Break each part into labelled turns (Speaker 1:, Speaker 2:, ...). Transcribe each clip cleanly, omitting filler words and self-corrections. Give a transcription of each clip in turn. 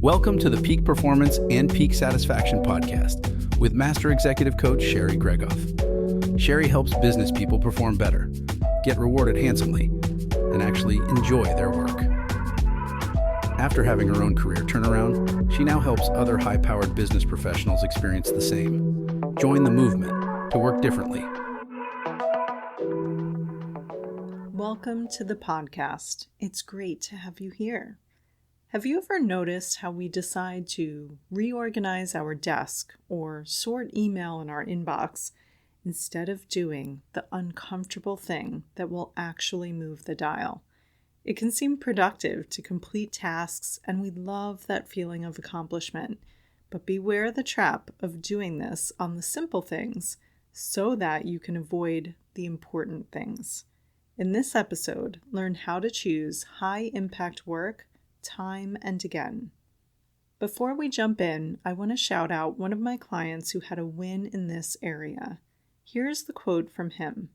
Speaker 1: Welcome to the Peak Performance and Peak Satisfaction podcast with Master Executive Coach Sherry Gregoff. Sherry helps business people perform better, get rewarded handsomely, and actually enjoy their work. After having her own career turnaround, she now helps other high-powered business professionals experience the same. Join the movement to work differently.
Speaker 2: Welcome to the podcast. It's great to have you here. Have you ever noticed how we decide to reorganize our desk or sort email in our inbox instead of doing the uncomfortable thing that will actually move the dial? It can seem productive to complete tasks, and we love that feeling of accomplishment. But beware the trap of doing this on the simple things so that you can avoid the important things. In this episode, learn how to choose high-impact work time and again. Before we jump in, I want to shout out one of my clients who had a win in this area. Here's the quote from him.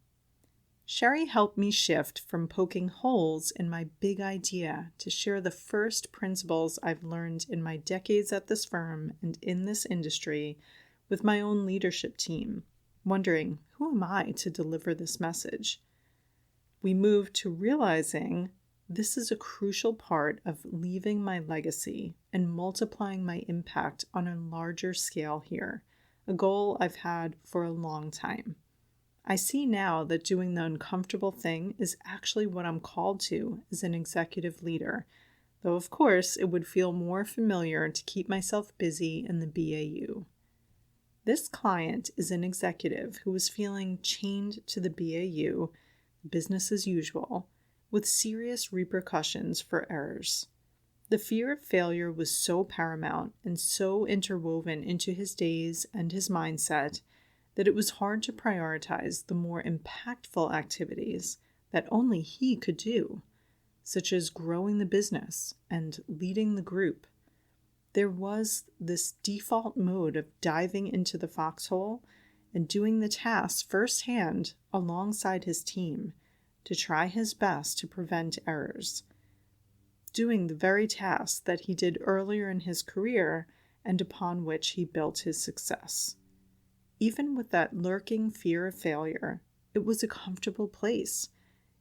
Speaker 2: Sherry helped me shift from poking holes in my big idea to share the first principles I've learned in my decades at this firm and in this industry with my own leadership team, wondering, who am I to deliver this message? We moved to realizing this is a crucial part of leaving my legacy and multiplying my impact on a larger scale here, a goal I've had for a long time. I see now that doing the uncomfortable thing is actually what I'm called to as an executive leader, though of course it would feel more familiar to keep myself busy in the BAU. This client is an executive who was feeling chained to the BAU, business as usual, with serious repercussions for errors. The fear of failure was so paramount and so interwoven into his days and his mindset that it was hard to prioritize the more impactful activities that only he could do, such as growing the business and leading the group. There was this default mode of diving into the foxhole and doing the tasks firsthand alongside his team, to try his best to prevent errors, doing the very tasks that he did earlier in his career and upon which he built his success. Even with that lurking fear of failure, it was a comfortable place.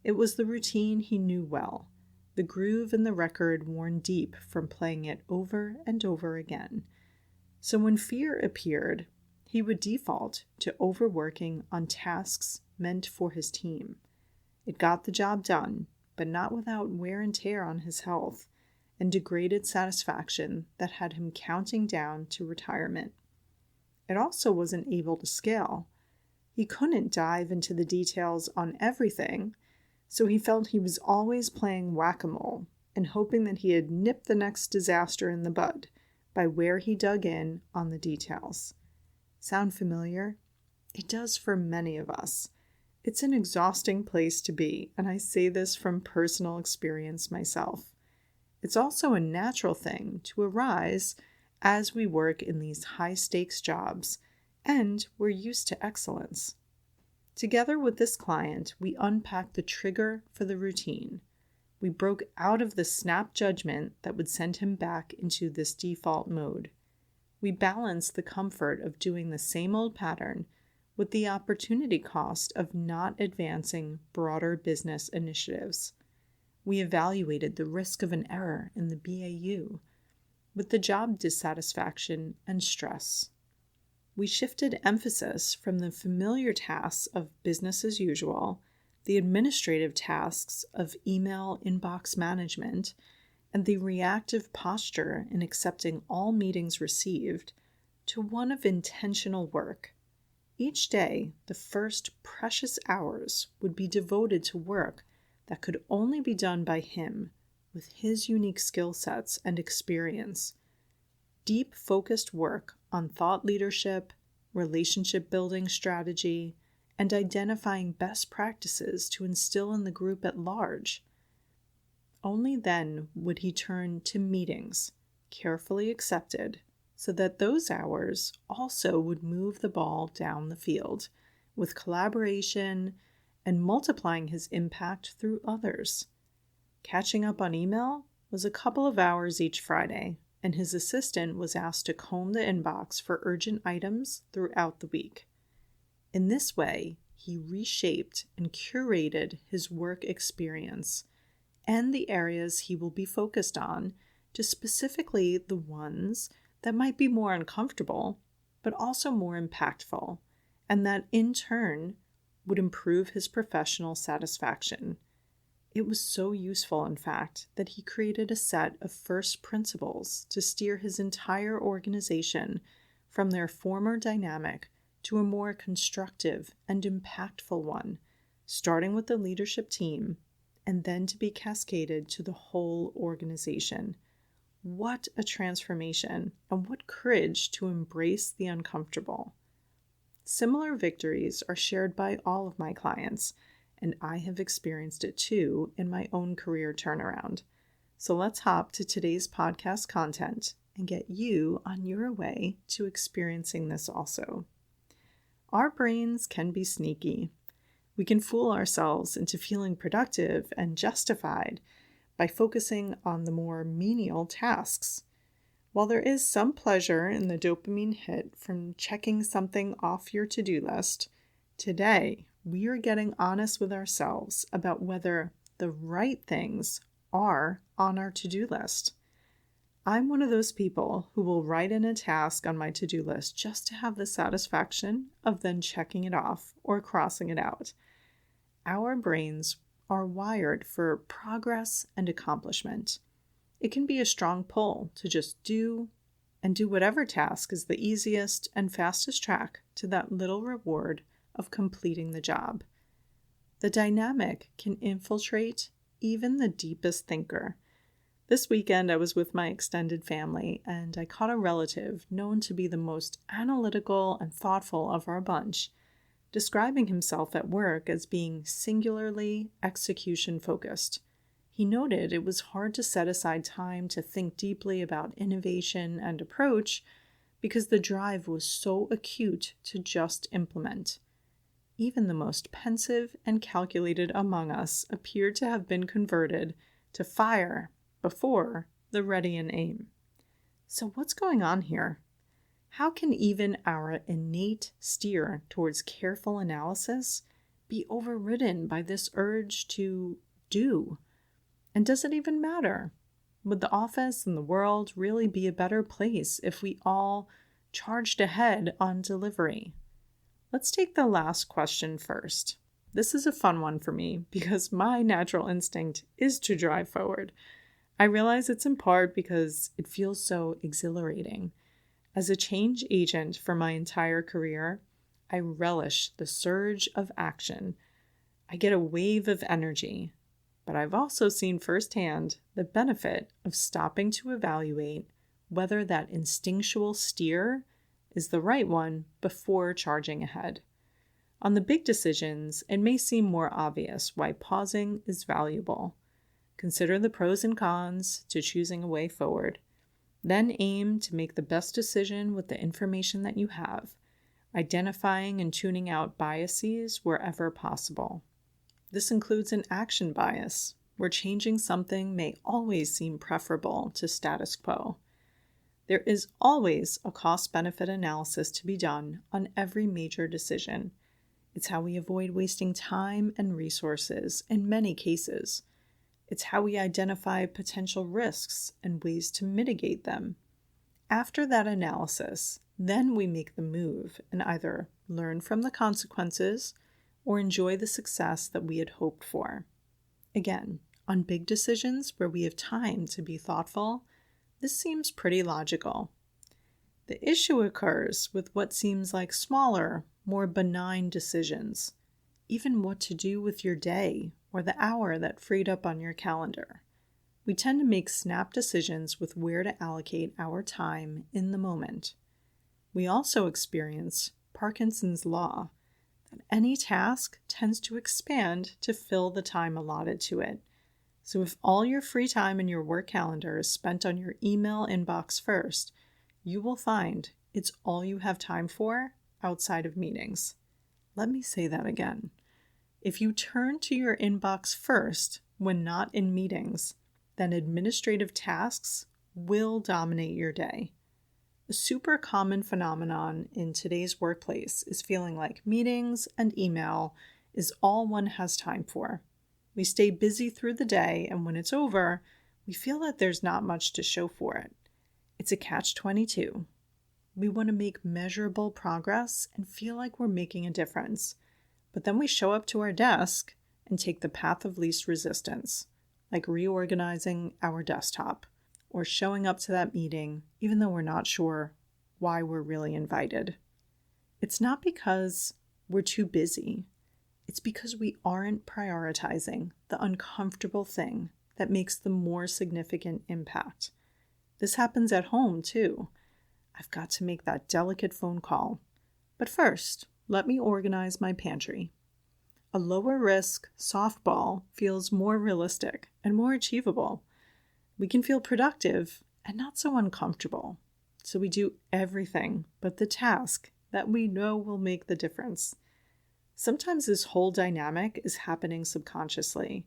Speaker 2: It was the routine he knew well, the groove in the record worn deep from playing it over and over again. So when fear appeared, he would default to overworking on tasks meant for his team. It got the job done, but not without wear and tear on his health and degraded satisfaction that had him counting down to retirement. It also wasn't able to scale. He couldn't dive into the details on everything, so he felt he was always playing whack-a-mole and hoping that he had nipped the next disaster in the bud by where he dug in on the details. Sound familiar? It does for many of us. It's an exhausting place to be, and I say this from personal experience myself. It's also a natural thing to arise as we work in these high-stakes jobs, and we're used to excellence. Together with this client, we unpacked the trigger for the routine. We broke out of the snap judgment that would send him back into this default mode. We balanced the comfort of doing the same old pattern with the opportunity cost of not advancing broader business initiatives. We evaluated the risk of an error in the BAU with the job dissatisfaction and stress. We shifted emphasis from the familiar tasks of business as usual, the administrative tasks of email inbox management, and the reactive posture in accepting all meetings received, to one of intentional work. Each day, the first precious hours would be devoted to work that could only be done by him with his unique skill sets and experience. Deep, focused work on thought leadership, relationship building strategy, and identifying best practices to instill in the group at large. Only then would he turn to meetings, carefully accepted, so that those hours also would move the ball down the field with collaboration and multiplying his impact through others. Catching up on email was a couple of hours each Friday, and his assistant was asked to comb the inbox for urgent items throughout the week. In this way, he reshaped and curated his work experience and the areas he will be focused on to specifically the ones that might be more uncomfortable, but also more impactful, and that in turn would improve his professional satisfaction. It was so useful, in fact, that he created a set of first principles to steer his entire organization from their former dynamic to a more constructive and impactful one, starting with the leadership team and then to be cascaded to the whole organization. What a transformation, and what courage to embrace the uncomfortable. Similar victories are shared by all of my clients, and I have experienced it too in my own career turnaround. So let's hop to today's podcast content and get you on your way to experiencing this also. Our brains can be sneaky. We can fool ourselves into feeling productive and justified by focusing on the more menial tasks. While there is some pleasure in the dopamine hit from checking something off your to-do list, today we are getting honest with ourselves about whether the right things are on our to-do list. I'm one of those people who will write in a task on my to-do list just to have the satisfaction of then checking it off or crossing it out. Our brains are wired for progress and accomplishment. It can be a strong pull to just do whatever task is the easiest and fastest track to that little reward of completing the job. The dynamic can infiltrate even the deepest thinker. This weekend, I was with my extended family, and I caught a relative known to be the most analytical and thoughtful of our bunch, describing himself at work as being singularly execution-focused. He noted it was hard to set aside time to think deeply about innovation and approach because the drive was so acute to just implement. Even the most pensive and calculated among us appeared to have been converted to fire before the ready and aim. So what's going on here? How can even our innate steer towards careful analysis be overridden by this urge to do? And does it even matter? Would the office and the world really be a better place if we all charged ahead on delivery? Let's take the last question first. This is a fun one for me because my natural instinct is to drive forward. I realize it's in part because it feels so exhilarating. As a change agent for my entire career, I relish the surge of action. I get a wave of energy, but I've also seen firsthand the benefit of stopping to evaluate whether that instinctual steer is the right one before charging ahead. On the big decisions, it may seem more obvious why pausing is valuable. Consider the pros and cons to choosing a way forward. Then aim to make the best decision with the information that you have, identifying and tuning out biases wherever possible. This includes an action bias, where changing something may always seem preferable to status quo. There is always a cost-benefit analysis to be done on every major decision. It's how we avoid wasting time and resources in many cases. It's how we identify potential risks and ways to mitigate them. After that analysis, then we make the move and either learn from the consequences or enjoy the success that we had hoped for. Again, on big decisions where we have time to be thoughtful, this seems pretty logical. The issue occurs with what seems like smaller, more benign decisions, even what to do with your day or the hour that freed up on your calendar. We tend to make snap decisions with where to allocate our time in the moment. We also experience Parkinson's law, that any task tends to expand to fill the time allotted to it. So if all your free time in your work calendar is spent on your email inbox first, you will find it's all you have time for outside of meetings. Let me say that again. If you turn to your inbox first when not in meetings, then administrative tasks will dominate your day. A super common phenomenon in today's workplace is feeling like meetings and email is all one has time for. We stay busy through the day, and when it's over, we feel that there's not much to show for it. It's a catch-22. We want to make measurable progress and feel like we're making a difference. But then we show up to our desk and take the path of least resistance, like reorganizing our desktop or showing up to that meeting even though we're not sure why we're really invited. It's not because we're too busy. It's because we aren't prioritizing the uncomfortable thing that makes the more significant impact. This happens at home too. I've got to make that delicate phone call. But first, let me organize my pantry. A lower risk softball feels more realistic and more achievable. We can feel productive and not so uncomfortable. So we do everything but the task that we know will make the difference. Sometimes this whole dynamic is happening subconsciously.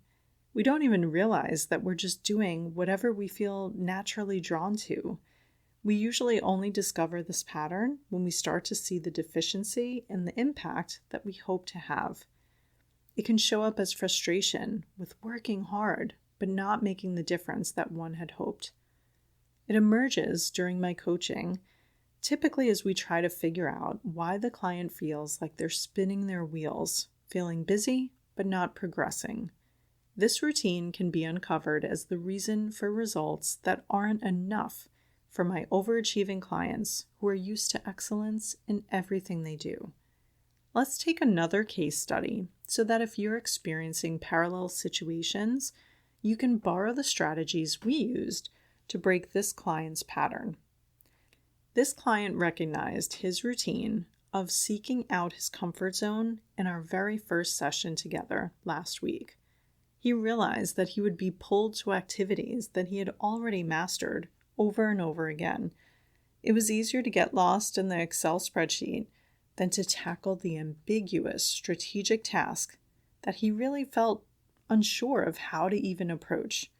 Speaker 2: We don't even realize that we're just doing whatever we feel naturally drawn to. We usually only discover this pattern when we start to see the deficiency and the impact that we hope to have. It can show up as frustration with working hard, but not making the difference that one had hoped. It emerges during my coaching, typically as we try to figure out why the client feels like they're spinning their wheels, feeling busy, but not progressing. This routine can be uncovered as the reason for results that aren't enough for my overachieving clients who are used to excellence in everything they do. Let's take another case study so that if you're experiencing parallel situations, you can borrow the strategies we used to break this client's pattern. This client recognized his routine of seeking out his comfort zone in our very first session together last week. He realized that he would be pulled to activities that he had already mastered over and over again. It was easier to get lost in the Excel spreadsheet than to tackle the ambiguous strategic task that he really felt unsure of how to even approach.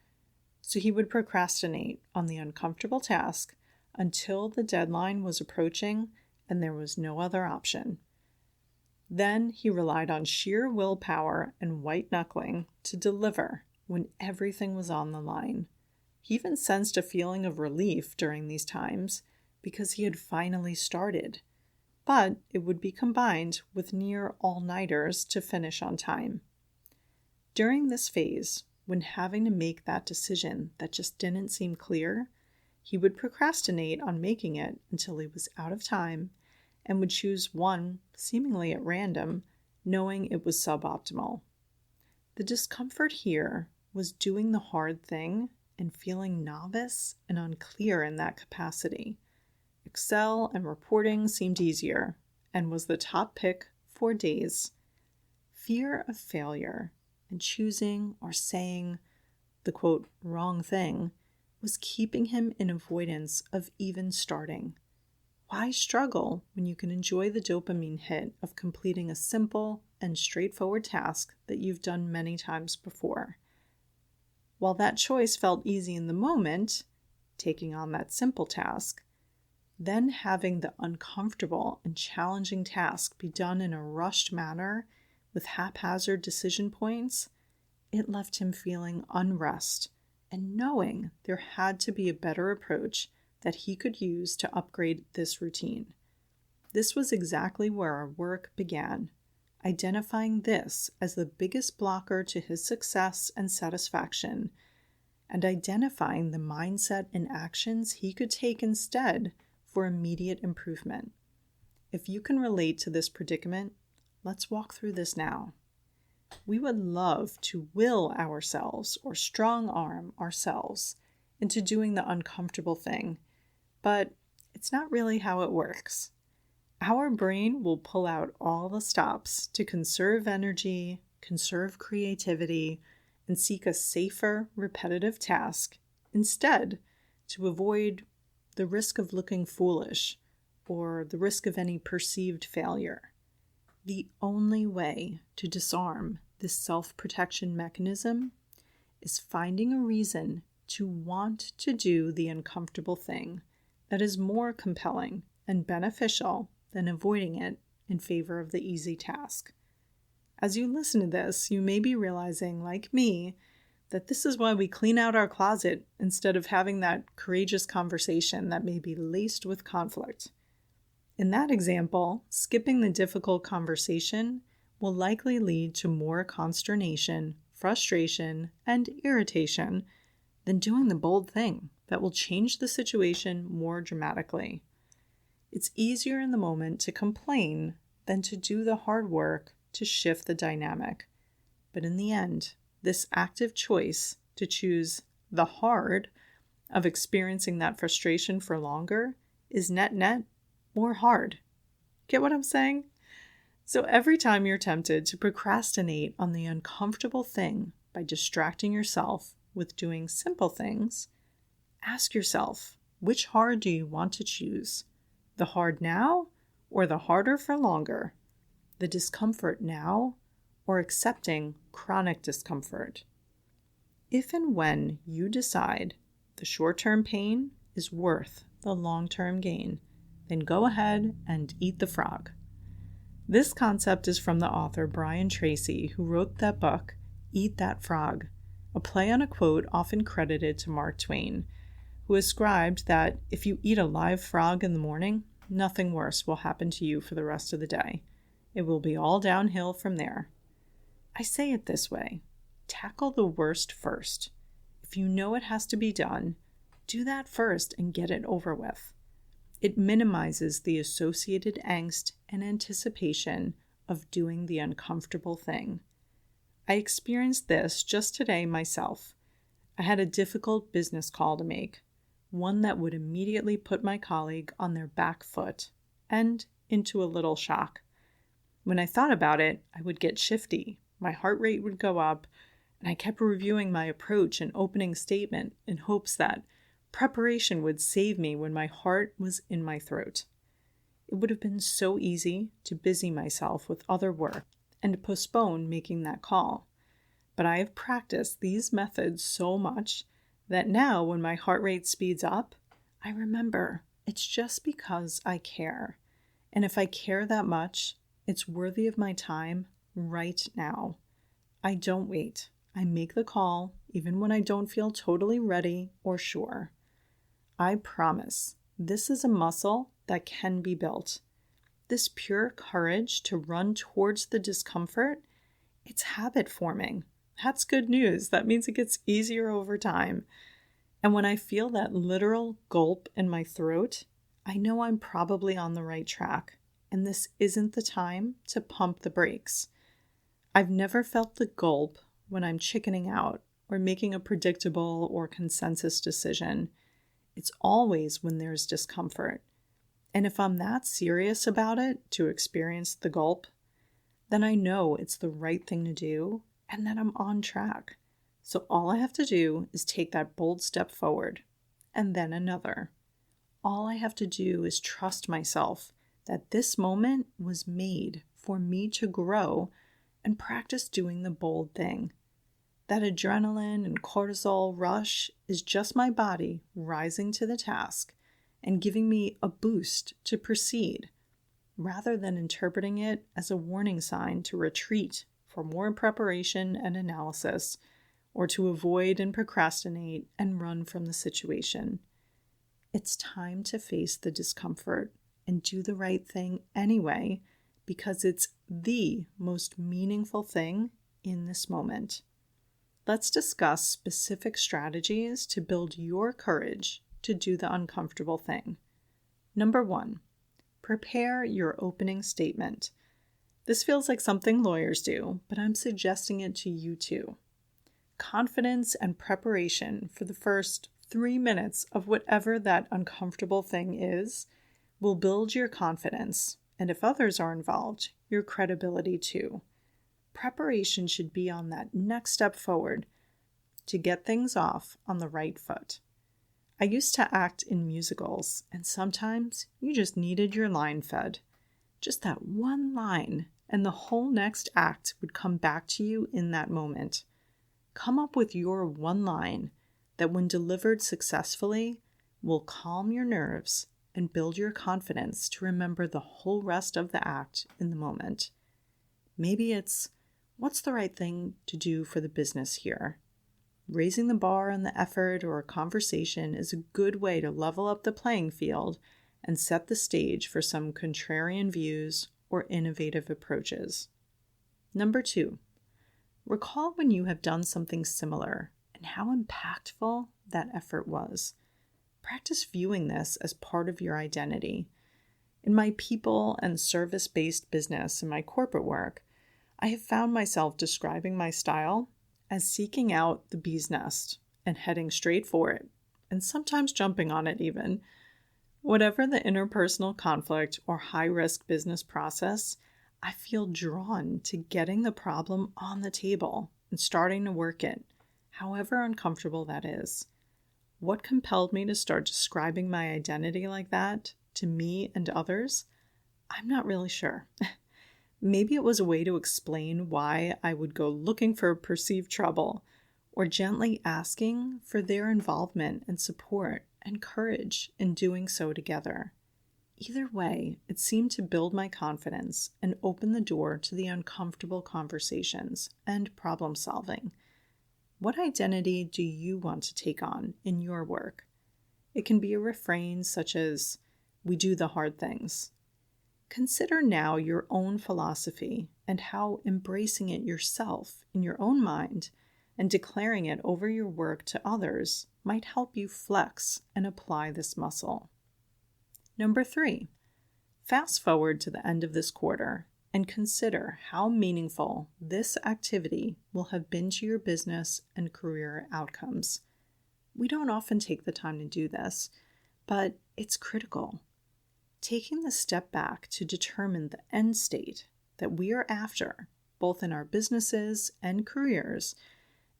Speaker 2: So he would procrastinate on the uncomfortable task until the deadline was approaching and there was no other option. Then he relied on sheer willpower and white knuckling to deliver when everything was on the line. He even sensed a feeling of relief during these times because he had finally started, but it would be combined with near all-nighters to finish on time. During this phase, when having to make that decision that just didn't seem clear, he would procrastinate on making it until he was out of time and would choose one seemingly at random, knowing it was suboptimal. The discomfort here was doing the hard thing and feeling novice and unclear in that capacity. Excel and reporting seemed easier and was the top pick for days. Fear of failure and choosing or saying the quote wrong thing was keeping him in avoidance of even starting. Why struggle when you can enjoy the dopamine hit of completing a simple and straightforward task that you've done many times before? While that choice felt easy in the moment, taking on that simple task, then having the uncomfortable and challenging task be done in a rushed manner with haphazard decision points, it left him feeling unrest and knowing there had to be a better approach that he could use to upgrade this routine. This was exactly where our work began, identifying this as the biggest blocker to his success and satisfaction, and identifying the mindset and actions he could take instead for immediate improvement. If you can relate to this predicament, let's walk through this now. We would love to will ourselves or strong arm ourselves into doing the uncomfortable thing, but it's not really how it works. Our brain will pull out all the stops to conserve energy, conserve creativity, and seek a safer, repetitive task instead to avoid the risk of looking foolish or the risk of any perceived failure. The only way to disarm this self-protection mechanism is finding a reason to want to do the uncomfortable thing that is more compelling and beneficial than avoiding it in favor of the easy task. As you listen to this, you may be realizing, like me, that this is why we clean out our closet instead of having that courageous conversation that may be laced with conflict. In that example, skipping the difficult conversation will likely lead to more consternation, frustration, and irritation than doing the bold thing that will change the situation more dramatically. It's easier in the moment to complain than to do the hard work to shift the dynamic. But in the end, this active choice to choose the hard of experiencing that frustration for longer is net more hard. Get what I'm saying? So every time you're tempted to procrastinate on the uncomfortable thing by distracting yourself with doing simple things, ask yourself, which hard do you want to choose? The hard now or the harder for longer? The discomfort now or accepting chronic discomfort? If and when you decide the short-term pain is worth the long-term gain, then go ahead and eat the frog. This concept is from the author Brian Tracy, who wrote that book, Eat That Frog, a play on a quote often credited to Mark Twain, who ascribed that if you eat a live frog in the morning, nothing worse will happen to you for the rest of the day. It will be all downhill from there. I say it this way: tackle the worst first. If you know it has to be done, do that first and get it over with. It minimizes the associated angst and anticipation of doing the uncomfortable thing. I experienced this just today myself. I had a difficult business call to make, one that would immediately put my colleague on their back foot and into a little shock. When I thought about it, I would get shifty, my heart rate would go up, and I kept reviewing my approach and opening statement in hopes that preparation would save me when my heart was in my throat. It would have been so easy to busy myself with other work and postpone making that call. But I have practiced these methods so much that now when my heart rate speeds up, I remember it's just because I care. And if I care that much, it's worthy of my time right now. I don't wait. I make the call even when I don't feel totally ready or sure. I promise this is a muscle that can be built. This pure courage to run towards the discomfort, it's habit forming. That's good news. That means it gets easier over time. And when I feel that literal gulp in my throat, I know I'm probably on the right track. And this isn't the time to pump the brakes. I've never felt the gulp when I'm chickening out or making a predictable or consensus decision. It's always when there's discomfort. And if I'm that serious about it to experience the gulp, then I know it's the right thing to do and that I'm on track. So all I have to do is take that bold step forward and then another. All I have to do is trust myself that this moment was made for me to grow and practice doing the bold thing. That adrenaline and cortisol rush is just my body rising to the task and giving me a boost to proceed, rather than interpreting it as a warning sign to retreat for more preparation and analysis, or to avoid and procrastinate and run from the situation. It's time to face the discomfort and do the right thing anyway, because it's the most meaningful thing in this moment. Let's discuss specific strategies to build your courage to do the uncomfortable thing. Number 1, prepare your opening statement. This feels like something lawyers do, but I'm suggesting it to you too. Confidence and preparation for the first 3 minutes of whatever that uncomfortable thing is will build your confidence, and if others are involved, your credibility too. Preparation should be on that next step forward to get things off on the right foot. I used to act in musicals, and sometimes you just needed your line fed. Just that one line, and the whole next act would come back to you in that moment. Come up with your one line that when delivered successfully will calm your nerves and build your confidence to remember the whole rest of the act in the moment. Maybe it's, what's the right thing to do for the business here? Raising the bar on the effort or conversation is a good way to level up the playing field and set the stage for some contrarian views or innovative approaches. Number 2, recall when you have done something similar and how impactful that effort was. Practice viewing this as part of your identity. In my people and service-based business and my corporate work, I have found myself describing my style as seeking out the bee's nest and heading straight for it, and sometimes jumping on it even. Whatever the interpersonal conflict or high-risk business process, I feel drawn to getting the problem on the table and starting to work it, however uncomfortable that is. What compelled me to start describing my identity like that to me and others? I'm not really sure. Maybe it was a way to explain why I would go looking for perceived trouble, or gently asking for their involvement and support and courage in doing so together. Either way, it seemed to build my confidence and open the door to the uncomfortable conversations and problem solving. What identity do you want to take on in your work? It can be a refrain such as, "We do the hard things." Consider now your own philosophy and how embracing it yourself in your own mind and declaring it over your work to others might help you flex and apply this muscle. Number 3, fast forward to the end of this quarter and consider how meaningful this activity will have been to your business and career outcomes. We don't often take the time to do this, but it's critical. Taking the step back to determine the end state that we are after, both in our businesses and careers,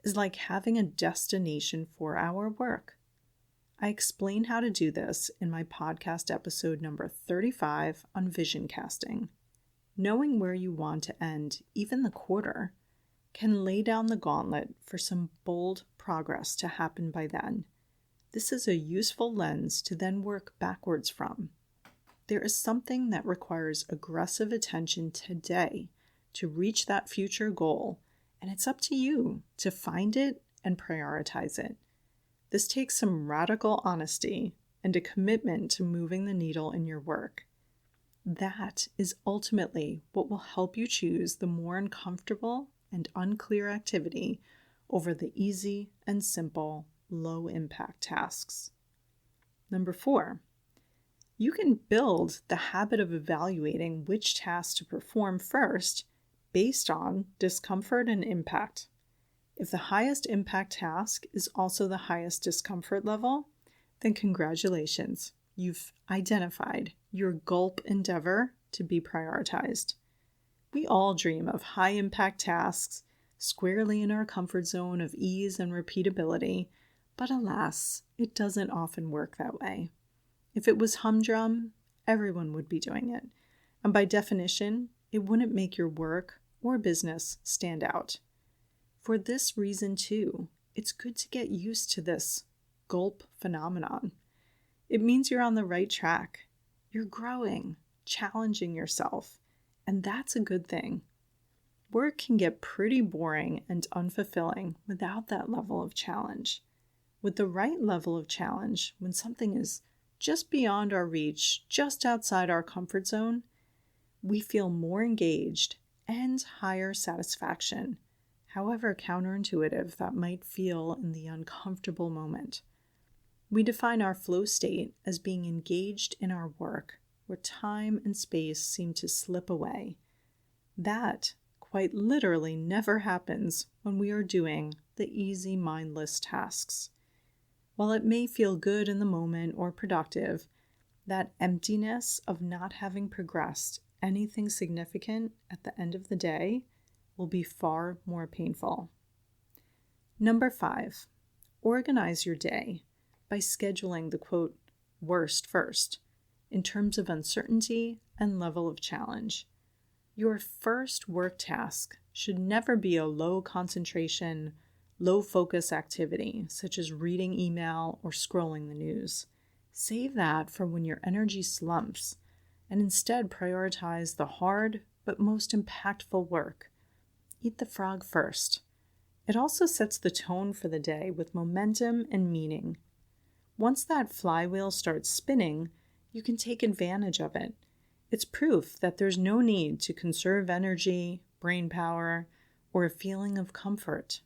Speaker 2: is like having a destination for our work. I explain how to do this in my podcast episode number 35 on vision casting. Knowing where you want to end, even the quarter, can lay down the gauntlet for some bold progress to happen by then. This is a useful lens to then work backwards from. There is something that requires aggressive attention today to reach that future goal, and it's up to you to find it and prioritize it. This takes some radical honesty and a commitment to moving the needle in your work. That is ultimately what will help you choose the more uncomfortable and unclear activity over the easy and simple, low-impact tasks. Number 4, you can build the habit of evaluating which tasks to perform first based on discomfort and impact. If the highest impact task is also the highest discomfort level, then congratulations, you've identified your gulp endeavor to be prioritized. We all dream of high-impact tasks squarely in our comfort zone of ease and repeatability, but alas, it doesn't often work that way. If it was humdrum, everyone would be doing it, and by definition, it wouldn't make your work or business stand out. For this reason, too, it's good to get used to this gulp phenomenon. It means you're on the right track. You're growing, challenging yourself, and that's a good thing. Work can get pretty boring and unfulfilling without that level of challenge. With the right level of challenge, when something is just beyond our reach, just outside our comfort zone, we feel more engaged and higher satisfaction, however counterintuitive that might feel in the uncomfortable moment. We define our flow state as being engaged in our work, where time and space seem to slip away. That, quite literally, never happens when we are doing the easy, mindless tasks. While it may feel good in the moment or productive, that emptiness of not having progressed anything significant at the end of the day will be far more painful. Number 5, organize your day by scheduling the quote, worst first, in terms of uncertainty and level of challenge. Your first work task should never be a low concentration, low-focus activity, such as reading email or scrolling the news. Save that for when your energy slumps, and instead prioritize the hard but most impactful work. Eat the frog first. It also sets the tone for the day with momentum and meaning. Once that flywheel starts spinning, you can take advantage of it. It's proof that there's no need to conserve energy, brain power, or a feeling of comfort.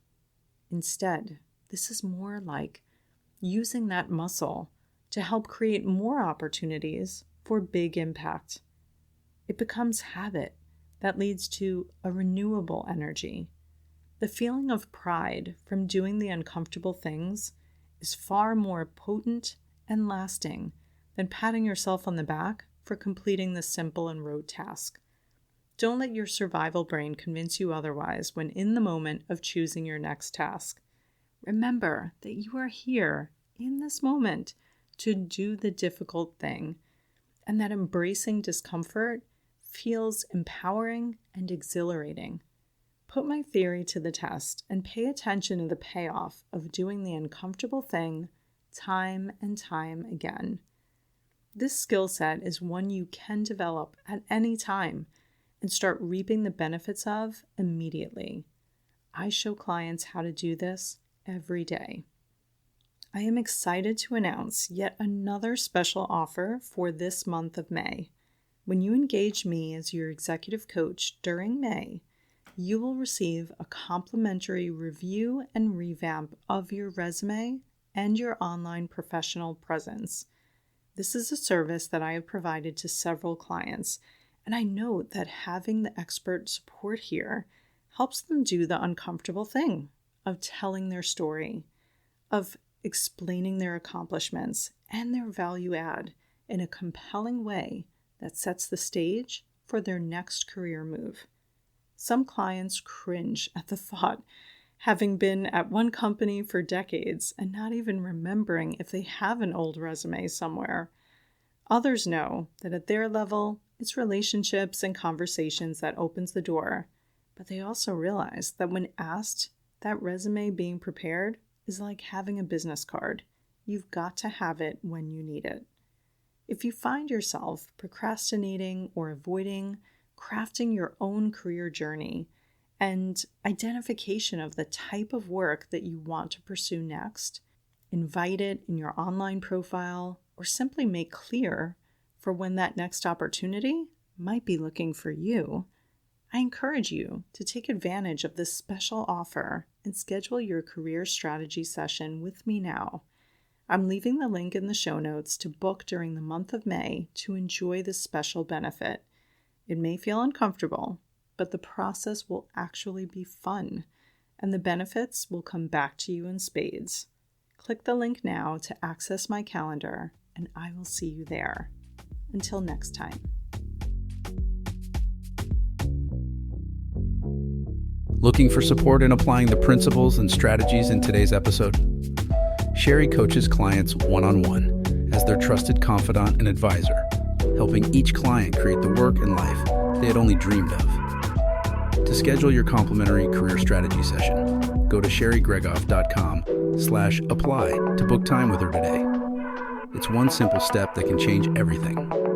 Speaker 2: Instead, this is more like using that muscle to help create more opportunities for big impact. It becomes habit that leads to a renewable energy. The feeling of pride from doing the uncomfortable things is far more potent and lasting than patting yourself on the back for completing the simple and rote task. Don't let your survival brain convince you otherwise when in the moment of choosing your next task. Remember that you are here in this moment to do the difficult thing, and that embracing discomfort feels empowering and exhilarating. Put my theory to the test and pay attention to the payoff of doing the uncomfortable thing time and time again. This skill set is one you can develop at any time and start reaping the benefits of immediately. I show clients how to do this every day. I am excited to announce yet another special offer for this month of May. When you engage me as your executive coach during May, you will receive a complimentary review and revamp of your resume and your online professional presence. This is a service that I have provided to several clients, and I know that having the expert support here helps them do the uncomfortable thing of telling their story, of explaining their accomplishments and their value add in a compelling way that sets the stage for their next career move. Some clients cringe at the thought, having been at one company for decades and not even remembering if they have an old resume somewhere. Others know that at their level, it's relationships and conversations that opens the door, but they also realize that when asked, that resume being prepared is like having a business card. You've got to have it when you need it. If you find yourself procrastinating or avoiding crafting your own career journey and identification of the type of work that you want to pursue next, invite it in your online profile or simply make clear for when that next opportunity might be looking for you. I encourage you to take advantage of this special offer and schedule your career strategy session with me now. I'm leaving the link in the show notes to book during the month of May to enjoy this special benefit. It may feel uncomfortable, but the process will actually be fun, and the benefits will come back to you in spades. Click the link now to access my calendar, and I will see you there. Until next time.
Speaker 1: Looking for support in applying the principles and strategies in today's episode? Sherry coaches clients one-on-one as their trusted confidant and advisor, helping each client create the work and life they had only dreamed of. To schedule your complimentary career strategy session, go to sherrygregoff.com/apply to book time with her today. It's one simple step that can change everything.